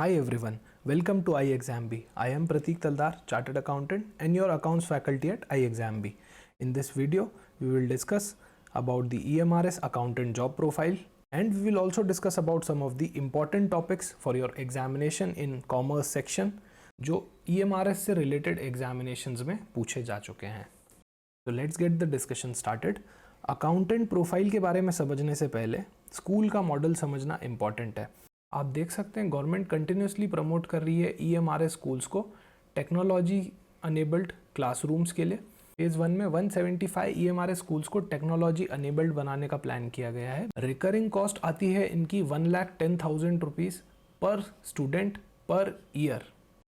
Hi everyone, welcome to iExamB. I am Pratik Taldar, Chartered Accountant and your accounts faculty at iExamB. In this video, we will discuss about the EMRS accountant job profile and we will also discuss about some of the important topics for your examination in commerce section जो EMRS से related examinations में पूछे जा चुके हैं. So let's get the discussion started. Accountant profile के बारे में समझने से पहले स्कूल का मॉडल समझना इम्पॉर्टेंट है. आप देख सकते हैं गवर्नमेंट कंटिन्यूसली प्रमोट कर रही है EMRS स्कूल्स को टेक्नोलॉजी अनेबल्ड क्लासरूम्स के लिए. फेज 1 में 175 EMRS स्कूल्स को टेक्नोलॉजी अनेबल्ड बनाने का प्लान किया गया है. रिकरिंग कॉस्ट आती है इनकी 1,10,000 रुपीज़ पर स्टूडेंट पर ईयर.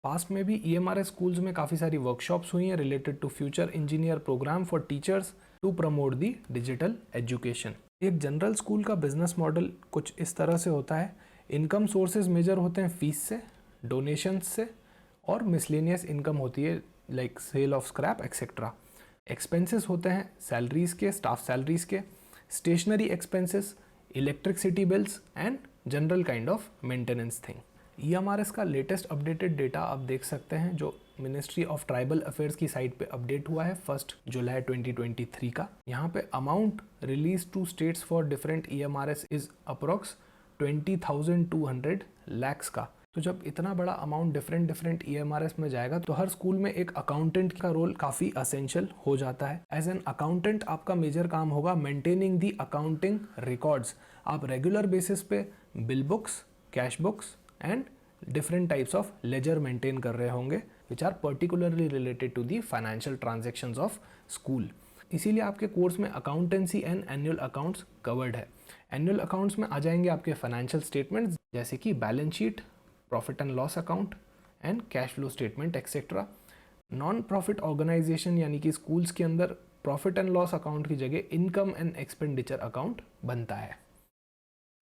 पास्ट में भी EMRS स्कूल्स में काफ़ी सारी वर्कशॉप्स हुई हैं related to future engineer program for teachers to promote the digital education. एक जनरल स्कूल का बिजनेस मॉडल कुछ इस तरह से होता है. इनकम सोर्सेज मेजर होते हैं फीस से, डोनेशंस से और मिसलेनियस इनकम होती है like sale of scrap etcetera. Expenses होते हैं सैलरीज के, स्टाफ सैलरीज के, stationery expenses, electricity bills and general kind of maintenance thing. EMRS का लेटेस्ट अपडेटेड डेटा आप देख सकते हैं जो मिनिस्ट्री ऑफ ट्राइबल अफेयर्स की साइट पे अपडेट हुआ है 1 जुलाई 2023 का. यहाँ पे amount release to states for different EMRS is approx 20,200 lakhs का. तो जब इतना बड़ा अमाउंट डिफरेंट EMRS में जाएगा तो हर स्कूल में एक अकाउंटेंट का रोल काफ़ी असेंशियल हो जाता है. एज एन अकाउंटेंट आपका मेजर काम होगा मेंटेनिंग दी अकाउंटिंग रिकॉर्ड्स. आप रेगुलर बेसिस पे bill books, cash books and different types of ledger maintain कर रहे होंगे which are particularly related to the financial transactions of school. इसीलिए आपके कोर्स में accountancy and annual accounts covered है. Annual accounts में आ जाएंगे आपके फाइनेंशियल स्टेटमेंट्स जैसे कि balance sheet, profit and loss account and cash flow statement etcetera. Non profit organisation यानी कि स्कूल्स के अंदर प्रॉफिट एंड लॉस अकाउंट की जगह इनकम एंड एक्सपेंडिचर अकाउंट बनता है.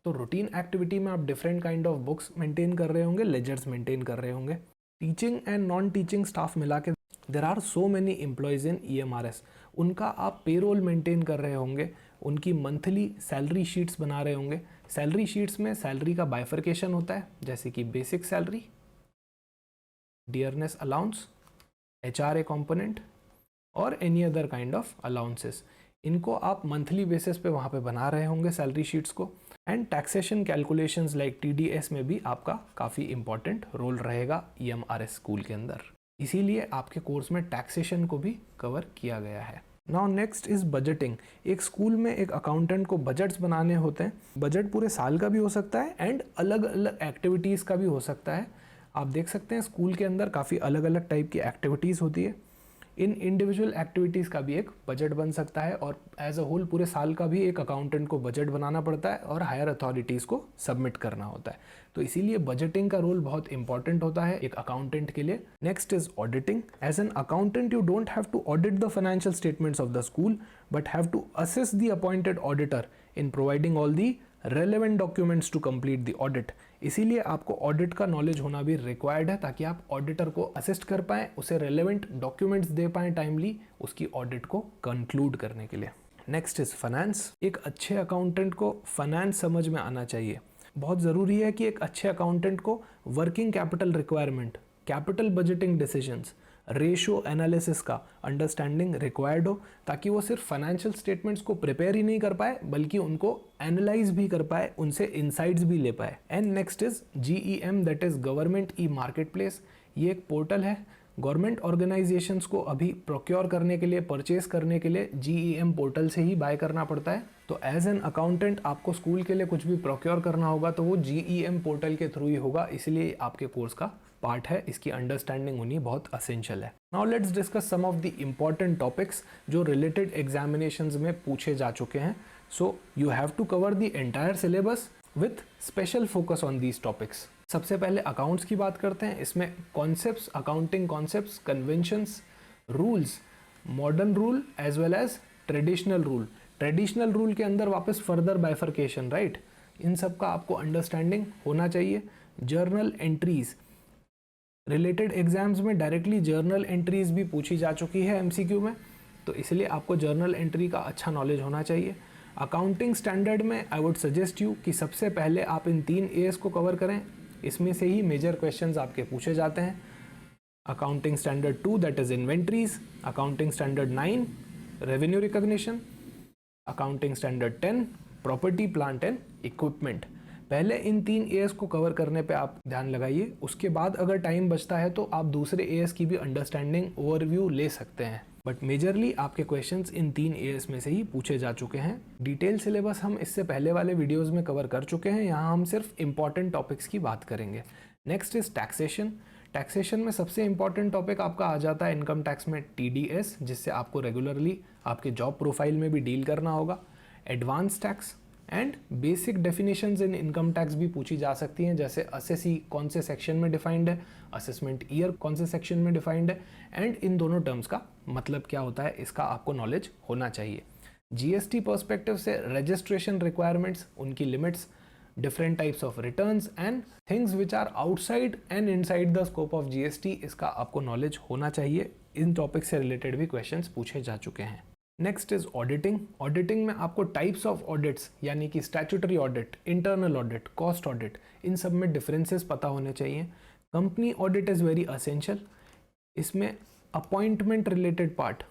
तो रूटीन एक्टिविटी में आप different kind of books maintain कर रहे होंगे, लेजर्स मेंटेन कर रहे होंगे. Teaching and non teaching staff मिला के there are so many employees in EMRS. उनका आप पेरोल मेंटेन कर रहे होंगे, उनकी मंथली सैलरी शीट्स बना रहे होंगे. सैलरी शीट्स में सैलरी का बाइफर्केशन होता है जैसे कि basic salary, dearness allowance, HRA component और any other kind of allowances. इनको आप मंथली बेसिस पे वहाँ पे बना रहे होंगे सैलरी शीट्स को. And taxation calculations like TDS में भी आपका काफ़ी इंपॉर्टेंट रोल रहेगा EMRS स्कूल के अंदर. इसीलिए आपके कोर्स में टैक्सेशन को भी कवर किया गया है. Now next is budgeting. एक स्कूल में एक अकाउंटेंट को बजट्स बनाने होते हैं. बजट पूरे साल का भी हो सकता है एंड अलग अलग एक्टिविटीज़ का भी हो सकता है. आप देख सकते हैं स्कूल के अंदर काफ़ी अलग अलग टाइप की एक्टिविटीज़ होती है. इन इंडिविजुअल एक्टिविटीज़ का भी एक बजट बन सकता है और एज अ होल पूरे साल का भी एक अकाउंटेंट को बजट बनाना पड़ता है और हायर अथॉरिटीज़ को सबमिट करना होता है. तो इसीलिए बजटिंग का रोल बहुत इंपॉर्टेंट होता है एक अकाउंटेंट के लिए. Next is auditing. As an accountant you don't have to audit the financial statements of the school but have to assist the appointed auditor in providing all the relevant documents to complete the audit. इसीलिए आपको audit का knowledge होना भी required है ताकि आप auditor को assist कर पाएँ, उसे रेलेवेंट डॉक्यूमेंट्स दे पाएँ टाइमली उसकी ऑडिट को कंक्लूड करने के लिए. Next is finance. एक अच्छे अकाउंटेंट को फाइनेंस समझ में आना चाहिए. बहुत ज़रूरी है कि एक अच्छे अकाउंटेंट को working capital requirement, capital budgeting decisions, ratio analysis का अंडरस्टैंडिंग रिक्वायर्ड हो ताकि वो सिर्फ फाइनेंशियल स्टेटमेंट्स को प्रिपेयर ही नहीं कर पाए बल्कि उनको एनालाइज भी कर पाए, उनसे इनसाइट्स भी ले पाए. And next is GEM that is government market place. ये एक पोर्टल है. गवर्नमेंट ऑर्गेनाइजेशंस को अभी प्रोक्योर करने के लिए, परचेज करने के लिए GEM पोर्टल से ही बाय करना पड़ता है. तो एज एन अकाउंटेंट आपको स्कूल के लिए कुछ भी प्रोक्योर करना होगा तो वो GEM पोर्टल के थ्रू ही होगा. इसलिए आपके कोर्स का पार्ट है. इसकी अंडरस्टैंडिंग होनी बहुत असेंशियल है. Now let's discuss some of the important topics जो रिलेटेड एग्जामिनेशंस में पूछे जा चुके हैं. So you have to cover the entire syllabus with special focus on these topics. सबसे पहले अकाउंट्स की बात करते हैं. इसमें concepts, accounting concepts, conventions, rules, modern rule as well as traditional rule. Traditional rule के अंदर वापस फर्दर बाइफर्केशन, राइट. इन सब का आपको अंडरस्टैंडिंग होना चाहिए. Journal entries. रिलेटेड एग्जाम्स में डायरेक्टली जर्नल एंट्रीज भी पूछी जा चुकी है MCQ में, तो इसलिए आपको जर्नल एंट्री का अच्छा नॉलेज होना चाहिए. अकाउंटिंग स्टैंडर्ड में आई वुड सजेस्ट यू कि सबसे पहले आप इन 3 A's को कवर करें. इसमें से ही मेजर क्वेश्चंस आपके पूछे जाते हैं। Accounting standard 2 that is inventories, accounting standard 9 revenue recognition, accounting standard 10 property plant and equipment. पहले इन 3 एएस को कवर करने पे आप ध्यान लगाइए, उसके बाद अगर टाइम बचता है तो आप दूसरे एएस की भी अंडरस्टैंडिंग ओवरव्यू ले सकते हैं, बट मेजरली आपके क्वेश्चंस इन 3 एएस में से ही पूछे जा चुके हैं। डिटेल सिलेबस हम इससे पहले वाले वीडियोस में कवर कर चुके हैं, यहाँ हम सिर्फ इंपॉर्टेंट टॉपिक्स की बात करेंगे। Next is taxation. टैक्सेशन में सबसे इंपॉर्टेंट टॉपिक आपका आ जाता है इनकम टैक्स में TDS, जिससे आपको रेगुलरली आपके जॉब प्रोफाइल में भी डील करना होगा। Advance tax and basic definitions in income tax भी पूछी जा सकती हैं, जैसे असेसी कौन से सेक्शन में डिफाइंड है, असेसमेंट ईयर कौन से सेक्शन में डिफाइंड है, एंड इन दोनों टर्म्स का मतलब क्या होता है, इसका आपको नॉलेज होना चाहिए। GST पर्सपेक्टिव से रजिस्ट्रेशन रिक्वायरमेंट्स, उनकी limits, different types of returns and things which are outside and inside the scope of GST, इसका आपको नॉलेज होना चाहिए। इन टॉपिक से रिलेटेड भी क्वेश्चंस पूछे जा चुके हैं। Next is auditing. ऑडिटिंग में आपको टाइप्स ऑफ ऑडिट्स यानी कि statutory audit, internal audit, cost audit, इन सब में डिफरेंसेस पता होने चाहिए। Company audit is very essential. इसमें अपॉइंटमेंट रिलेटेड पार्ट,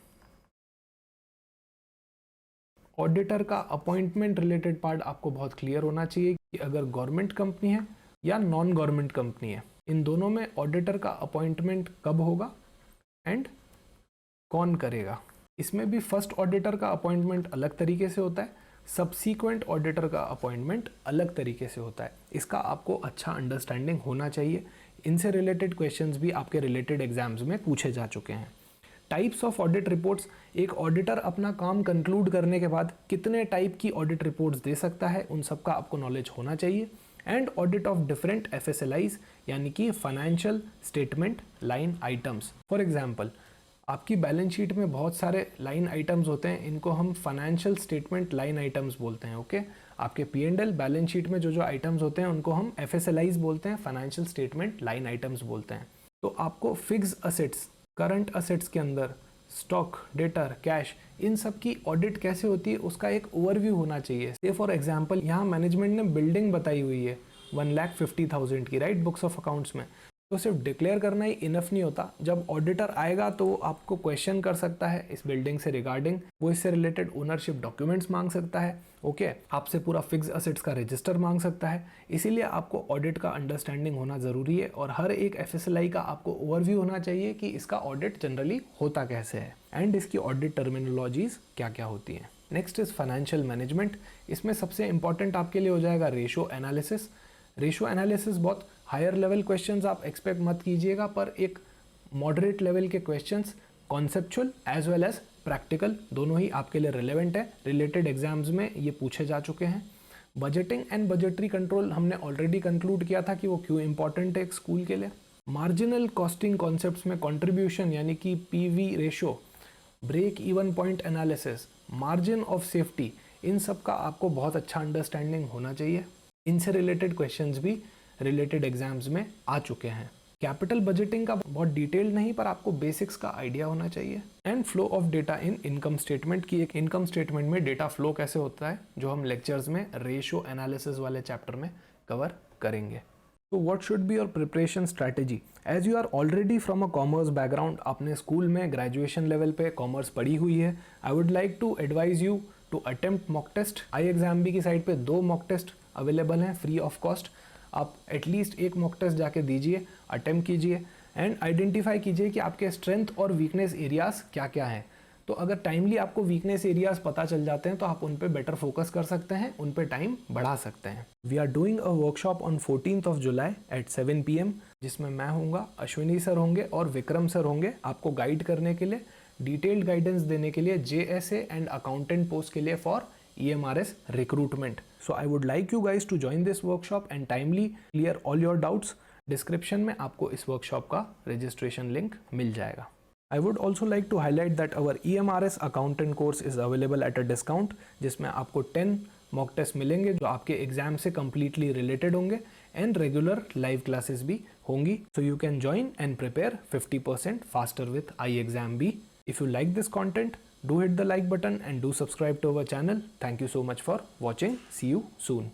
ऑडिटर का अपॉइंटमेंट रिलेटेड पार्ट आपको बहुत क्लियर होना चाहिए कि अगर गवर्नमेंट कंपनी है या नॉन गवर्नमेंट कंपनी है, इन दोनों में ऑडिटर का अपॉइंटमेंट कब होगा एंड कौन करेगा। इसमें भी फर्स्ट ऑडिटर का अपॉइंटमेंट अलग तरीके से होता है, सब्सीक्वेंट ऑडिटर का अपॉइंटमेंट अलग तरीके से होता है। इसका आपको अच्छा अंडरस्टैंडिंग होना चाहिए। इनसे रिलेटेड क्वेश्चंस भी आपके रिलेटेड एग्जाम्स में पूछे जा चुके हैं। टाइप्स ऑफ ऑडिट रिपोर्ट्स, एक ऑडिटर अपना काम कंक्लूड करने के बाद कितने टाइप की ऑडिट रिपोर्ट्स दे सकता है, उन सब का आपको नॉलेज होना चाहिए। And audit of different FSLIs यानी कि financial statement line items. For example, आपकी बैलेंस शीट में बहुत सारे लाइन आइटम्स होते हैं, इनको हम फाइनेंशियल स्टेटमेंट लाइन आइटम्स बोलते हैं। ओके, आपके P&L बैलेंस शीट में जो जो आइटम्स होते हैं उनको हम FSLIs बोलते हैं, फाइनेंशियल स्टेटमेंट लाइन आइटम्स बोलते हैं। तो आपको फिक्स असेट्स, करंट असेट्स के अंदर स्टॉक, डेटर, कैश, इन सब की ऑडिट कैसे होती है उसका एक ओवरव्यू होना चाहिए। से फॉर एग्जांपल यहाँ मैनेजमेंट ने बिल्डिंग बताई हुई है 1,50,000 की, राइट, बुक्स ऑफ अकाउंट्स में, तो सिर्फ डिक्लेयर करना ही इनफ नहीं होता। जब ऑडिटर आएगा तो आपको क्वेश्चन कर सकता है इस बिल्डिंग से रिगार्डिंग, वो इससे रिलेटेड ओनरशिप डॉक्यूमेंट्स मांग सकता है। ओके, आपसे पूरा फिक्स असेट्स का रजिस्टर मांग सकता है। इसीलिए आपको ऑडिट का अंडरस्टैंडिंग होना ज़रूरी है और हर एक FSLI का आपको ओवरव्यू होना चाहिए कि इसका ऑडिट जनरली होता कैसे है एंड इसकी ऑडिट टर्मिनोलॉजीज क्या क्या होती हैं। Next is financial management. इसमें सबसे इंपॉर्टेंट आपके लिए हो जाएगा रेशो एनालिसिस। रेशो एनालिसिस बहुत हायर लेवल क्वेश्चंस आप एक्सपेक्ट मत कीजिएगा, पर एक मॉडरेट लेवल के questions conceptual as well as practical दोनों ही आपके लिए रिलेवेंट है। रिलेटेड एग्जाम्स में ये पूछे जा चुके हैं। बजटिंग एंड बजटरी कंट्रोल हमने ऑलरेडी कंक्लूड किया था कि वो क्यों इंपॉर्टेंट है एक स्कूल के लिए। मार्जिनल कॉस्टिंग कॉन्सेप्ट्स में कंट्रीब्यूशन यानी कि PV ratio, break even point analysis, margin of safety, इन सब का आपको बहुत अच्छा अंडरस्टैंडिंग होना चाहिए। इनसे रिलेटेड क्वेश्चंस भी रिलेटेड एग्जाम्स में आ चुके हैं। कैपिटल बजटिंग का बहुत डिटेल नहीं, पर आपको बेसिक्स का आइडिया होना चाहिए। And flow of data in income statement की, एक इनकम स्टेटमेंट में डेटा फ्लो कैसे होता है, जो हम लेक्चर्स में रेशियो एनालिसिस वाले चैप्टर में कवर करेंगे। तो what should be your preparation strategy? As you are already from a commerce background, आपने स्कूल में ग्रेजुएशन लेवल पे कॉमर्स पढ़ी हुई है, I would like to advise you to attempt mock test. iExamB की साइट पे 2 मॉक टेस्ट अवेलेबल हैं free of cost. आप एटलीस्ट एक मॉक टेस्ट जाके दीजिए, अटेम्प्ट कीजिए एंड आइडेंटिफाई कीजिए कि आपके स्ट्रेंथ और वीकनेस एरियाज क्या क्या हैं। तो अगर टाइमली आपको वीकनेस एरियाज पता चल जाते हैं तो आप उन पे बेटर फोकस कर सकते हैं, उन पे टाइम बढ़ा सकते हैं। We are doing a workshop on 14th of July at 7 PM, जिसमें मैं होऊंगा, अश्विनी सर होंगे और विक्रम सर होंगे आपको गाइड करने के लिए, डिटेल्ड गाइडेंस देने के लिए JSA एंड अकाउंटेंट पोस्ट के लिए for EMRS recruitment. So I would like you guys to join this workshop and timely clear all your doubts. Description में आपको इस वर्कशॉप का रजिस्ट्रेशन लिंक मिल जाएगा। I would also like to highlight that our EMRS accountant course is available at a discount, जिसमें आपको 10 mock test मिलेंगे जो आपके एग्जाम से completely related होंगे एंड रेगुलर लाइव क्लासेस भी होंगी। So you can join and prepare 50% faster with iExamB. If you like this content, do hit the like button and do subscribe to our channel. Thank you so much for watching. See you soon.